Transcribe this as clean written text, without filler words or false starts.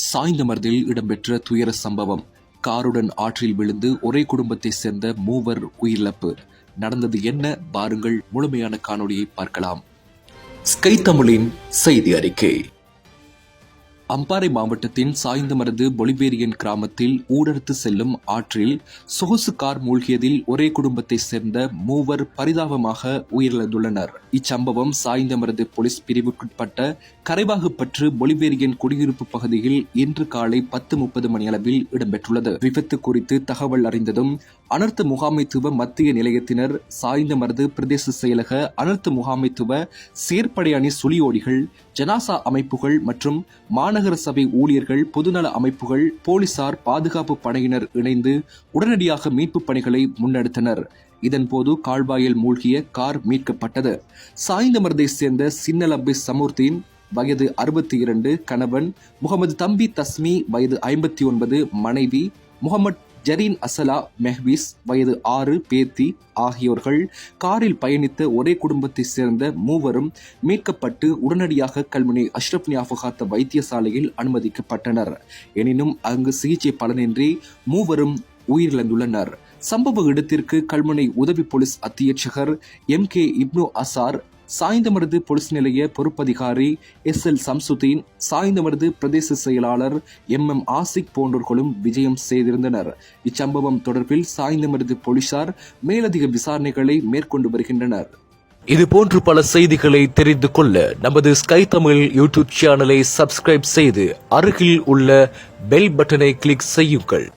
சாய்ந்தமர்தில் இடம்பெற்ற துயர சம்பவம். காருடன் ஆற்றில் விழுந்து ஒரே குடும்பத்தை சேர்ந்த மூவர் உயிரிழப்பு. நடந்தது என்ன? பாருங்கள், முழுமையான காணொளியை பார்க்கலாம். ஸ்கை தமிழின் செய்தி அறிக்கை. அம்பாறை மாவட்டத்தின் சாய்ந்தமருது பொலிவேரியன் கிராமத்தில் ஊடறுத்து செல்லும் ஆற்றில் சொகுசு கார் மூழ்கியதில் ஒரே குடும்பத்தை சேர்ந்த மூவர் பரிதாபமாக உயிரிழந்துள்ளனர். இச்சம்பவம் சாய்ந்தமருது போலீஸ் பிரிவுக்குட்பட்ட கரைவாகுப்பற்று பொலிவேரியன் குடியிருப்பு பகுதியில் இன்று காலை 10:30 மணியளவில் இடம்பெற்றுள்ளது. விபத்து குறித்து தகவல் அறிந்ததும் அனர்த்த முகாமைத்துவ மத்திய நிலையத்தினர், சாய்ந்தமருது பிரதேச செயலக அனர்த்த முகாமைத்துவ செயற்படை அணி சுழியோடிகள், ஜனாசா அமைப்புகள் மற்றும் மாநகர சபை ஊழியர்கள், பொதுநல அமைப்புகள், போலீசார், பாதுகாப்பு படையினர் இணைந்து உடனடியாக மீட்பு பணிகளை முன்னெடுத்தனர். இதன்போது கால்வாயில் மூழ்கிய கார் மீட்கப்பட்டது. சாய்ந்தமருதை சேர்ந்த சின்னலப்பை சமூர்தீன் வயது 62, கணவன் முகமது தம்பி தஸ்மி வயது 59, மனைவி முகமது ஜரீன் அசலா மெஹ்பீஸ் வயது 6, பேத்தி ஆகியோர்கள் காரில் பயணித்த ஒரே குடும்பத்தை சேர்ந்த மூவரும் மீட்கப்பட்டு உடனடியாக கல்முனை அஷ்ரப் ஞாபகார்த்த வைத்தியசாலையில் அனுமதிக்கப்பட்டனர். எனினும் அங்கு சிகிச்சை பலனின்றி மூவரும் உயிரிழந்துள்ளனர். சம்பவ இடத்திற்கு கல்முனை உதவி போலீஸ் அத்தியட்சகர் MK இப்னு அசார், சாய்ந்தமருது போலீஸ் நிலைய பொறுப்பதிகாரி SL சம்சுதீன், சாய்ந்தமருது பிரதேச செயலாளர் MM ஆசிக் போன்றோர்களும் விஜயம் செய்திருந்தனர். இச்சம்பவம் தொடர்பில் சாய்ந்தமருது போலீசார் மேலதிக விசாரணைகளை மேற்கொண்டு வருகின்றனர். இதுபோன்று பல செய்திகளை தெரிந்து கொள்ள நமது ஸ்கை தமிழ் யூடியூப் சேனலை சப்ஸ்கிரைப் செய்து அருகில் உள்ள பெல் பட்டனை கிளிக் செய்யுங்கள்.